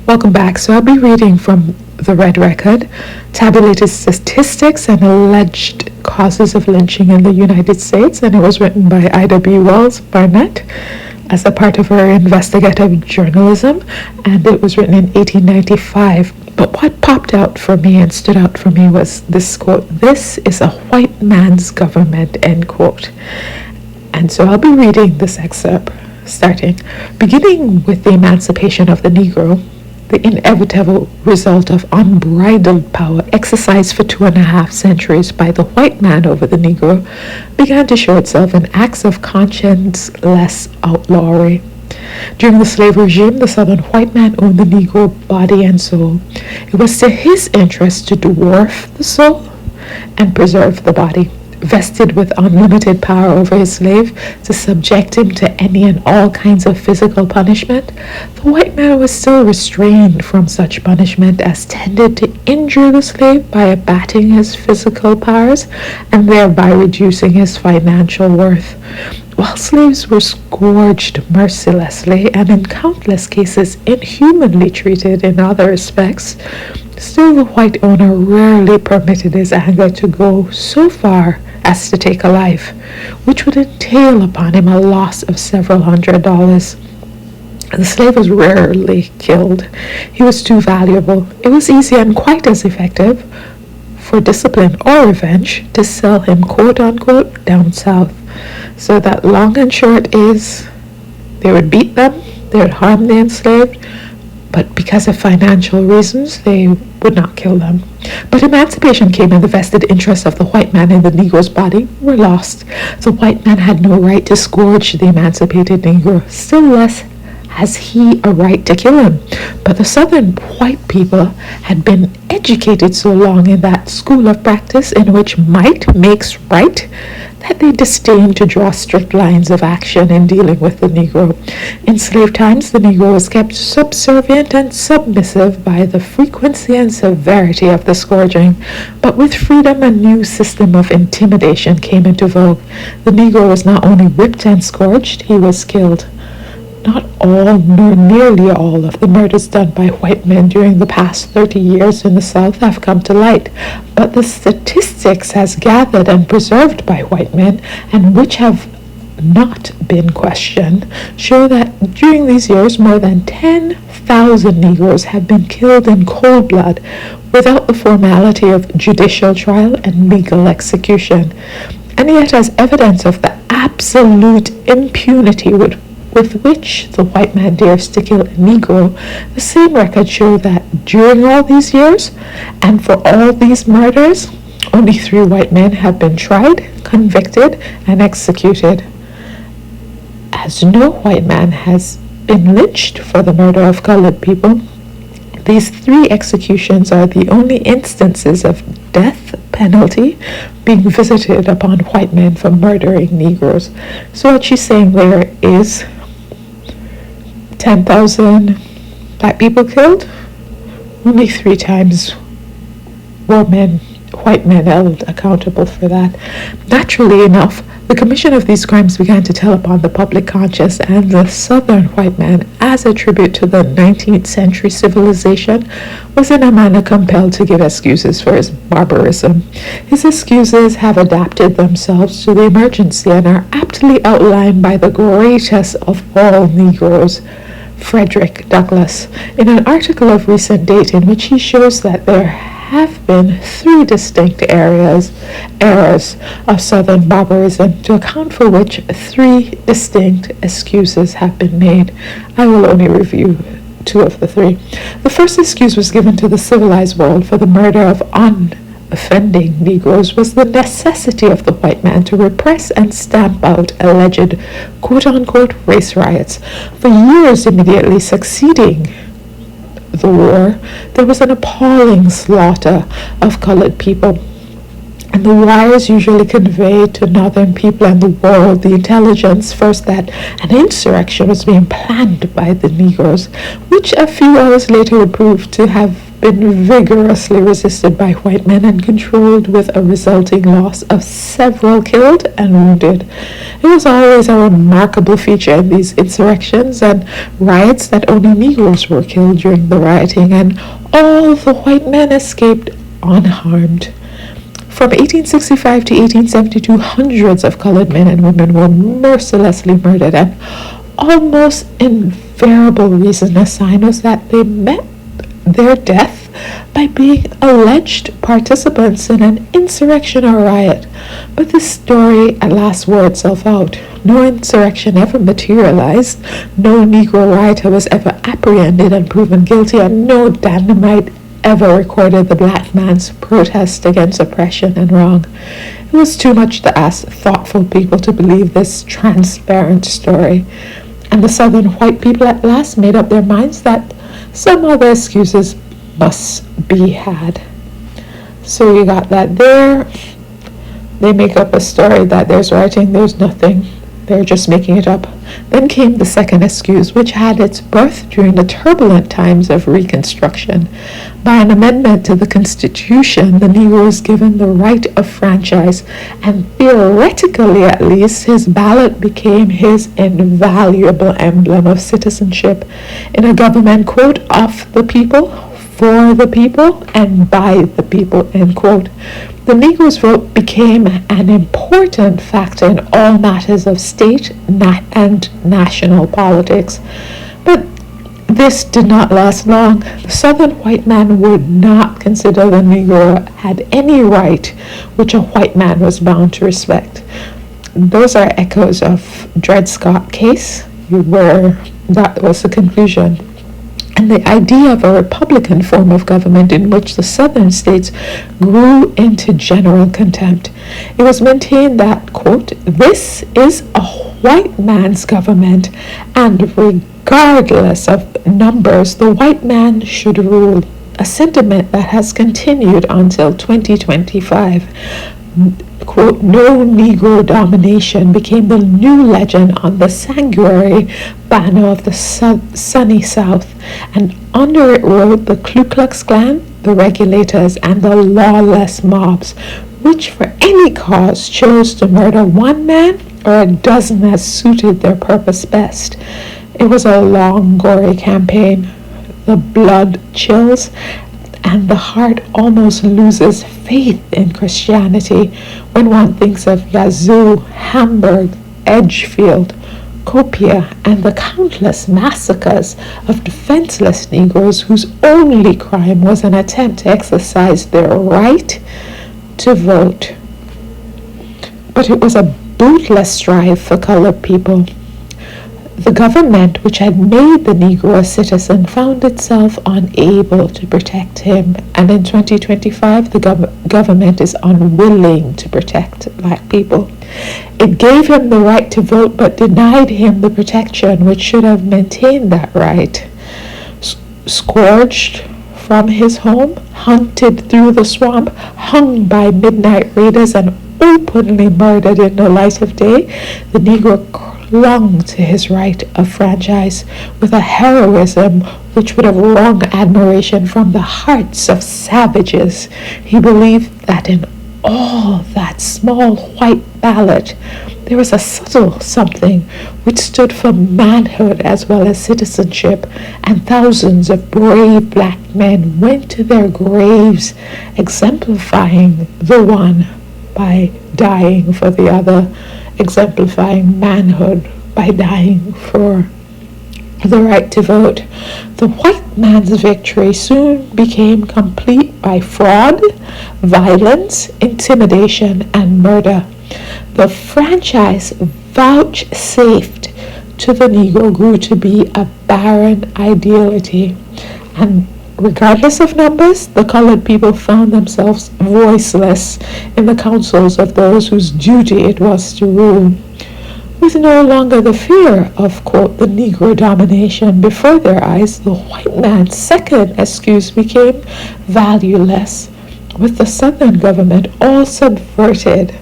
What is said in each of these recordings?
Welcome back. So I'll be reading from the Red Record, Tabulated Statistics and Alleged Causes of Lynching in the United States, and it was written by Ida.B. Wells-Barnett as a part of her investigative journalism, and it was written in 1895. But what popped out for me and stood out for me was this quote: "This is a white man's government," end quote. And so I'll be reading this excerpt, beginning with the emancipation of the Negro. The inevitable result of unbridled power exercised for 2.5 centuries by the white man over the Negro began to show itself in acts of conscience-less outlawry. During the slave regime, the Southern white man owned the Negro body and soul. It was to his interest to dwarf the soul and preserve the body. Vested with unlimited power over his slave to subject him to any and all kinds of physical punishment, the white man was still restrained from such punishment as tended to injure the slave by abating his physical powers and thereby reducing his financial worth. While slaves were scourged mercilessly and in countless cases inhumanly treated in other respects, still the white owner rarely permitted his anger to go so far as to take a life, which would entail upon him a loss of several $100s. The slave was rarely killed. He was too valuable. It was easy and quite as effective for discipline or revenge to sell him, quote unquote, down south. So that long and short is, they would beat them, they would harm the enslaved, but because of financial reasons, they would not kill them. But emancipation came and the vested interests of the white man in the Negro's body were lost. The white man had no right to scourge the emancipated Negro, still less has he a right to kill him. But the Southern white people had been educated so long in that school of practice in which might makes right that they disdained to draw strict lines of action in dealing with the Negro. In slave times, the Negro was kept subservient and submissive by the frequency and severity of the scourging. But with freedom, a new system of intimidation came into vogue. The Negro was not only whipped and scourged, he was killed. Not all, nor nearly all, of the murders done by white men during the past 30 years in the South have come to light, but the statistics as gathered and preserved by white men, and which have not been questioned, show that during these years more than 10,000 Negroes have been killed in cold blood without the formality of judicial trial and legal execution. And yet, as evidence of the absolute impunity with which the white man dares to kill a Negro, the same records show that during all these years and for all these murders, only 3 white men have been tried, convicted, and executed. As no white man has been lynched for the murder of colored people, these 3 executions are the only instances of death penalty being visited upon white men for murdering Negroes. So what she's saying there is 10,000 black people killed, only 3 times were white men held accountable for that. Naturally enough, the commission of these crimes began to tell upon the public conscience, and the Southern white man, as a tribute to the 19th century civilization, was in a manner compelled to give excuses for his barbarism. His excuses have adapted themselves to the emergency and are aptly outlined by the greatest of all Negroes, Frederick Douglass, in an article of recent date in which he shows that there have been 3 distinct errors of Southern barbarism, to account for which 3 distinct excuses have been made. I will only review 2 of the 3. The first excuse was given to the civilized world for the murder of offending Negroes was the necessity of the white man to repress and stamp out alleged quote-unquote race riots. For years immediately succeeding the war, there was an appalling slaughter of colored people, And the wires usually conveyed to northern people and the world the intelligence first that an insurrection was being planned by the Negroes, which a few hours later would prove to have been vigorously resisted by white men and controlled, with a resulting loss of several killed and wounded. It was always a remarkable feature in these insurrections and riots that only Negroes were killed during the rioting, and all the white men escaped unharmed. From 1865 to 1872, hundreds of colored men and women were mercilessly murdered, and almost invariable reason assigned was that they met their death by being alleged participants in an insurrection or riot. But this story at last wore itself out. No insurrection ever materialized, no Negro rioter was ever apprehended and proven guilty, and no dynamite ever recorded the black man's protest against oppression and wrong. It was too much to ask thoughtful people to believe this transparent story, and the southern white people at last made up their minds that some other excuses must be had. So you got that there. They make up a story that there's writing, there's nothing. They're just making it up. Then came the second excuse, which had its birth during the turbulent times of Reconstruction. By an amendment to the Constitution, the Negro was given the right of franchise, and theoretically at least, his ballot became his invaluable emblem of citizenship in a government, quote, of the people, for the people, and by the people, end quote. The Negro's vote became an important factor in all matters of state and national politics. But this did not last long. The southern white man would not consider the Negro had any right which a white man was bound to respect. Those are echoes of Dred Scott case, where that was the conclusion. And the idea of a republican form of government in which the southern states grew into general contempt. It was maintained that, quote, this is a white man's government, and regardless of numbers, the white man should rule, a sentiment that has continued until 2025. Quote, no Negro domination became the new legend on the sanguinary banner of the sunny South, and under it rode the Ku Klux Klan, the regulators, and the lawless mobs, which for any cause chose to murder one man or a dozen as suited their purpose best. It was a long, gory campaign. The blood chills, and the heart almost loses faith in Christianity when one thinks of Yazoo, Hamburg, Edgefield, Copia, and the countless massacres of defenseless Negroes whose only crime was an attempt to exercise their right to vote. But it was a bootless strive for colored people. The government, which had made the Negro a citizen, found itself unable to protect him, and in 2025 the government is unwilling to protect black people. It gave him the right to vote but denied him the protection which should have maintained that right. Scourged from his home, hunted through the swamp, hung by midnight raiders, and openly murdered in the light of day, the Negro clung to his right of franchise with a heroism which would have wrung admiration from the hearts of savages. He believed that in all that small white ballot there was a subtle something which stood for manhood as well as citizenship, and thousands of brave black men went to their graves exemplifying the one by dying for the other, exemplifying manhood by dying for the right to vote. The white man's victory soon became complete by fraud, violence, intimidation, and murder. The franchise vouchsafed to the Negro grew to be a barren ideality, and regardless of numbers, the colored people found themselves voiceless in the councils of those whose duty it was to rule. With no longer the fear of, quote, the Negro domination before their eyes, the white man's second excuse became valueless. with the Southern government all subverted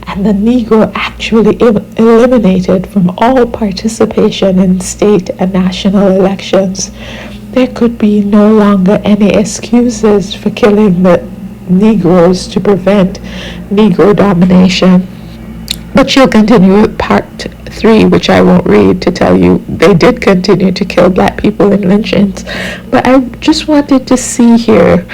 and the Negro actually eliminated from all participation in state and national elections, there could be no longer any excuses for killing the Negroes to prevent Negro domination. But she'll continue with part 3, which I won't read, to tell you they did continue to kill black people in lynchings. But I just wanted to see here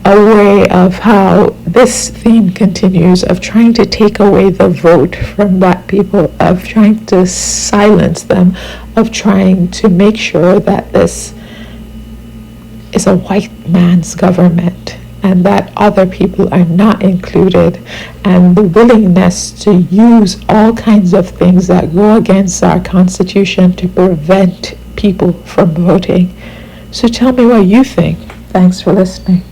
a way of how this theme continues of trying to take away the vote from black people, of trying to silence them, of trying to make sure that this is a white man's government and that other people are not included, and the willingness to use all kinds of things that go against our Constitution to prevent people from voting. So tell me what you think. Thanks for listening.